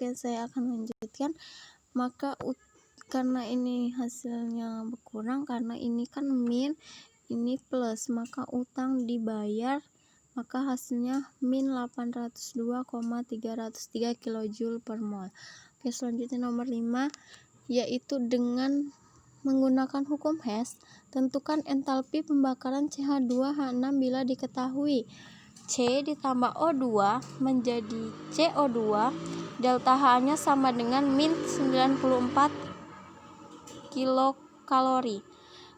Oke, saya akan lanjutkan. Maka karena ini hasilnya berkurang, karena ini kan min, ini plus, maka utang dibayar, maka hasilnya min 802,303 kJ per mol. Oke, selanjutnya nomor 5, yaitu dengan menggunakan hukum Hess, tentukan entalpi pembakaran CH2H6 bila diketahui C ditambah O2 menjadi CO2, delta H-nya sama dengan min 94 kilokalori.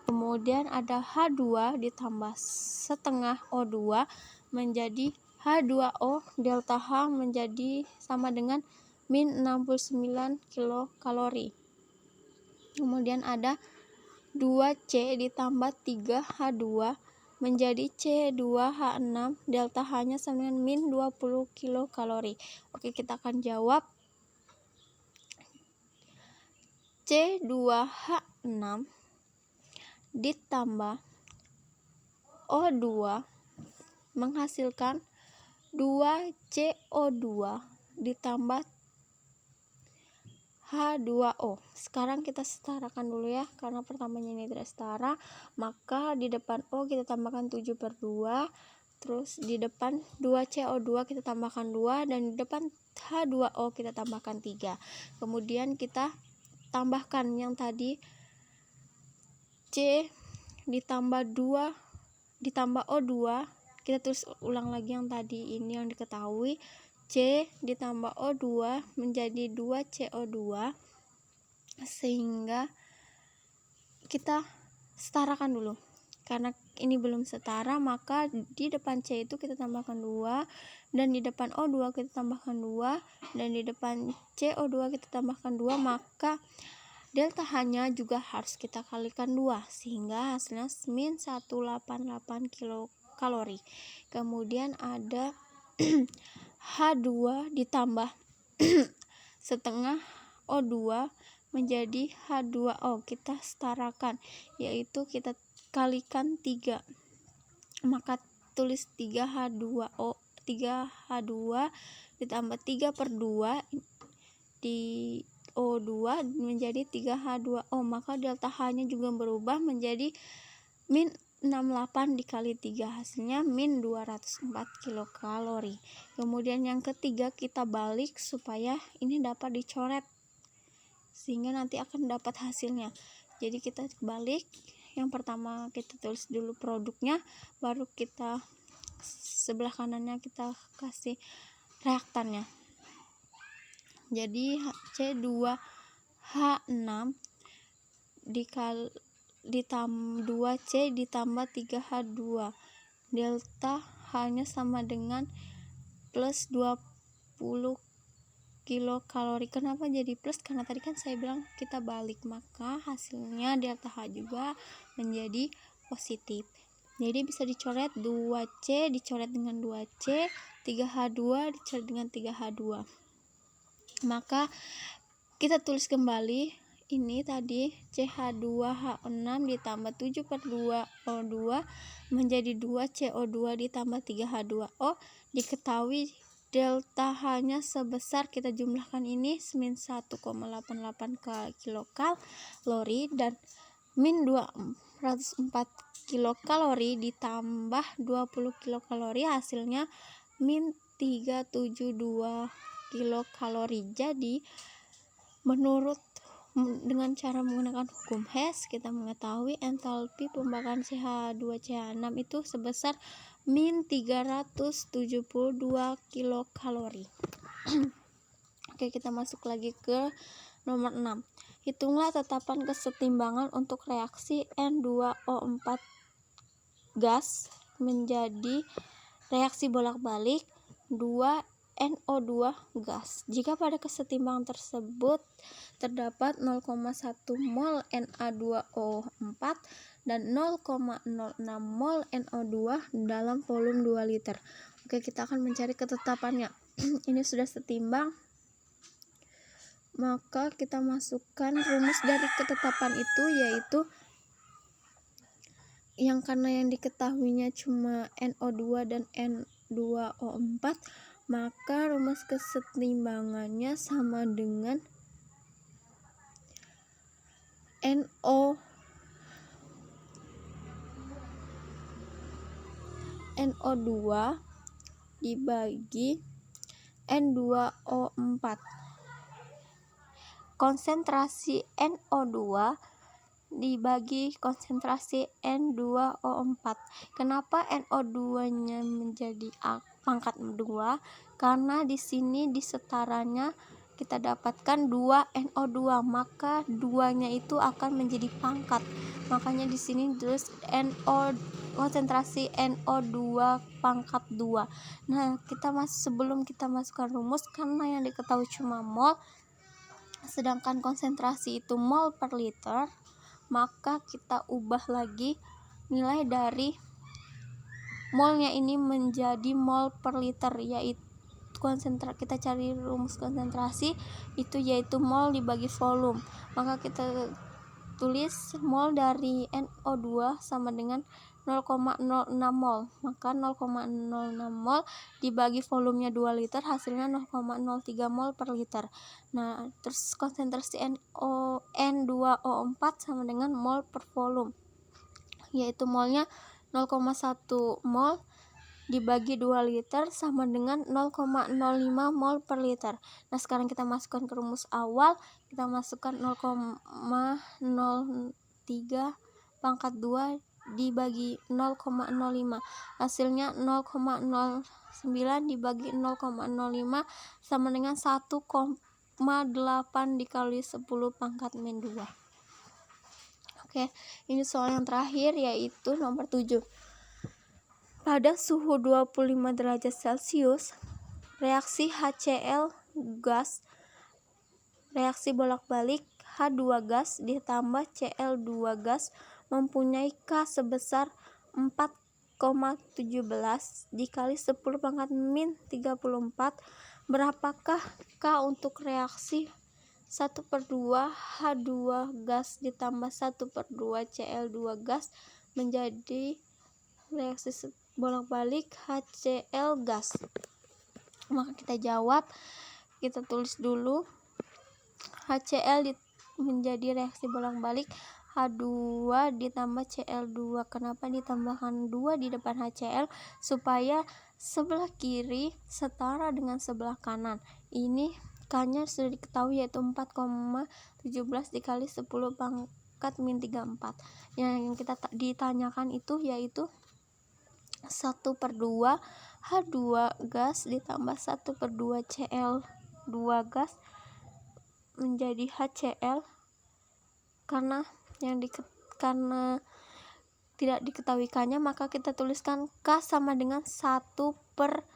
Kemudian ada H2 ditambah setengah O2 menjadi H2O, delta H menjadi sama dengan min 69 kilokalori. Kemudian ada 2C ditambah 3H2 menjadi C2H6, delta H-nya sama dengan min 20 kilokalori. Oke, kita akan jawab. C2H6 ditambah O2 menghasilkan 2CO2 ditambah H2O. Sekarang kita setarakan dulu ya, karena pertamanya ini tidak setara, maka di depan O kita tambahkan 7/2, terus di depan 2CO2 kita tambahkan 2, dan di depan H2O kita tambahkan 3. Kemudian kita tambahkan yang tadi C ditambah 2 ditambah O2, kita tulis ulang lagi yang tadi ini yang diketahui. C ditambah O2 menjadi 2CO2, sehingga kita setarakan dulu. Karena ini belum setara, maka di depan C itu kita tambahkan 2, dan di depan O2 kita tambahkan 2, dan di depan CO2 kita tambahkan 2, maka delta H-nya juga harus kita kalikan 2, sehingga hasilnya min 188 kilokalori. Kemudian ada H2 ditambah setengah O2 menjadi H2O. Kita setarakan, yaitu kita kalikan 3, maka tulis 3H2O, 3H2 ditambah 3/2 di O2 menjadi 3H2O, maka delta H-nya juga berubah menjadi min 68 dikali 3, hasilnya min 204 kilokalori. Kemudian yang ketiga kita balik supaya ini dapat dicoret, sehingga nanti akan dapat hasilnya. Jadi kita balik, yang pertama kita tulis dulu produknya, baru kita sebelah kanannya kita kasih reaktannya. Jadi C2H6 ditambah 2C ditambah 3H2, delta H-nya sama dengan plus 20 kilokalori. Kenapa jadi plus? Karena tadi kan saya bilang kita balik, maka hasilnya delta H juga menjadi positif. Jadi bisa dicoret, 2C dicoret dengan 2C, 3H2 dicoret dengan 3H2. Maka kita tulis kembali ini tadi CH2H6 ditambah 7/2 O2 menjadi 2CO2 ditambah 3H2O. Diketahui delta H-nya sebesar, kita jumlahkan ini, min 1,88 kilokalori, dan min 204 kilokalori ditambah 20 kilokalori, hasilnya min 372 kilokalori. Jadi menurut dengan cara menggunakan hukum Hess, kita mengetahui entalpi pembakaran CH2CH6 itu sebesar min 372 kilokalori. Oke, kita masuk lagi ke nomor 6. Hitunglah tetapan kesetimbangan untuk reaksi N2O4 gas menjadi reaksi bolak-balik 2NO2 gas. Jika pada kesetimbangan tersebut terdapat 0,1 mol Na2O4 dan 0,06 mol NO2 dalam volume 2 liter. Oke, kita akan mencari ketetapannya. Ini sudah setimbang, maka kita masukkan rumus dari ketetapan itu, yaitu karena yang diketahuinya cuma NO2 dan N2O4, maka rumus kesetimbangannya sama dengan NO2 dibagi N2O4. Konsentrasi NO2 dibagi konsentrasi N2O4. Kenapa NO2-nya menjadi pangkat 2? Karena di sini di setaranya kita dapatkan 2 NO2, maka 2-nya itu akan menjadi pangkat. Makanya di sini terus konsentrasi NO2 pangkat 2. Nah, sebelum kita masukkan rumus, karena yang diketahui cuma mol, sedangkan konsentrasi itu mol per liter, maka kita ubah lagi nilai dari molnya ini menjadi mol per liter, yaitu kita cari rumus konsentrasi itu yaitu mol dibagi volume. Maka kita tulis mol dari NO2 sama dengan 0,06 mol. Maka 0,06 mol dibagi volumenya 2 liter, hasilnya 0,03 mol per liter. Nah, terus konsentrasi N2O4 sama dengan mol per volume, yaitu molnya 0,1 mol dibagi 2 liter sama dengan 0,05 mol per liter. Nah, sekarang kita masukkan ke rumus awal, kita masukkan 0,03 pangkat 2 dibagi 0,05, hasilnya 0,09 dibagi 0,05 sama dengan 1,8 dikali 10 pangkat min 2. Oke, ini soal yang terakhir, yaitu nomor 7. Pada suhu 25 derajat Celcius, reaksi HCl gas, reaksi bolak-balik H2 gas ditambah Cl2 gas mempunyai K sebesar 4,17 dikali 10 pangkat min 34. Berapakah K untuk reaksi 1/2 H2 gas ditambah 1/2 Cl2 gas menjadi reaksi bolak-balik HCl gas? Maka kita jawab, kita tulis dulu HCl menjadi reaksi bolak-balik H2 ditambah Cl2. Kenapa ditambahkan 2 di depan HCl? Supaya sebelah kiri setara dengan sebelah kanan. Ini K-nya sudah diketahui, yaitu 4,17 dikali 10 pangkat min 34. Yang kita ditanyakan itu yaitu 1/2 H2 gas ditambah 1/2 Cl2 gas menjadi HCl. Karena tidak diketahui K-nya, maka kita tuliskan K sama dengan 1 per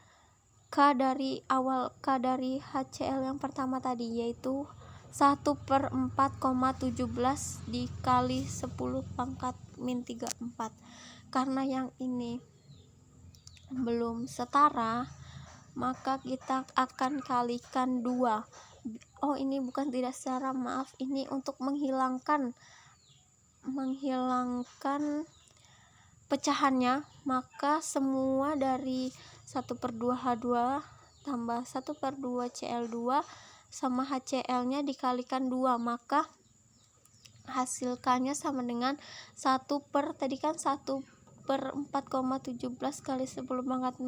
K dari awal, K dari HCl yang pertama tadi, yaitu 1/4,17 dikali 10 pangkat min 34. Karena yang ini belum setara, maka kita akan kalikan 2. Ini bukan tidak setara, maaf, ini untuk menghilangkan pecahannya. Maka semua dari 1/2 H2 tambah 1/2 Cl2 sama HCl-nya dikalikan 2, maka hasil K-nya sama dengan 1/4,17 kali 10 pangkat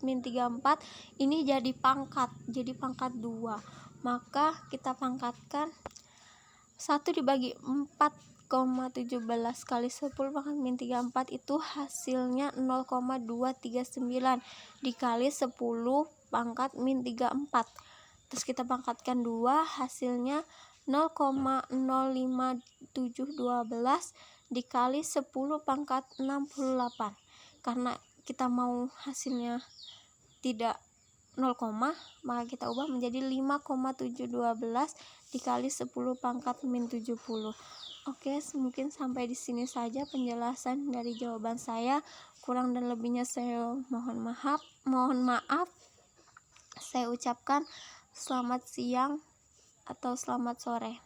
min 34. Ini jadi pangkat 2. Maka kita pangkatkan 1 dibagi 4,17 kali 10 pangkat min 34 itu hasilnya 0,239 dikali 10 pangkat min 34. Terus kita pangkatkan 2, hasilnya 0,05712 dikali 10 pangkat 68. Karena kita mau hasilnya tidak 0, maka kita ubah menjadi 5,712 dikali 10 pangkat min 70. Oke, mungkin sampai di sini saja penjelasan dari jawaban saya. Kurang dan lebihnya saya mohon maaf. Saya ucapkan selamat siang atau selamat sore.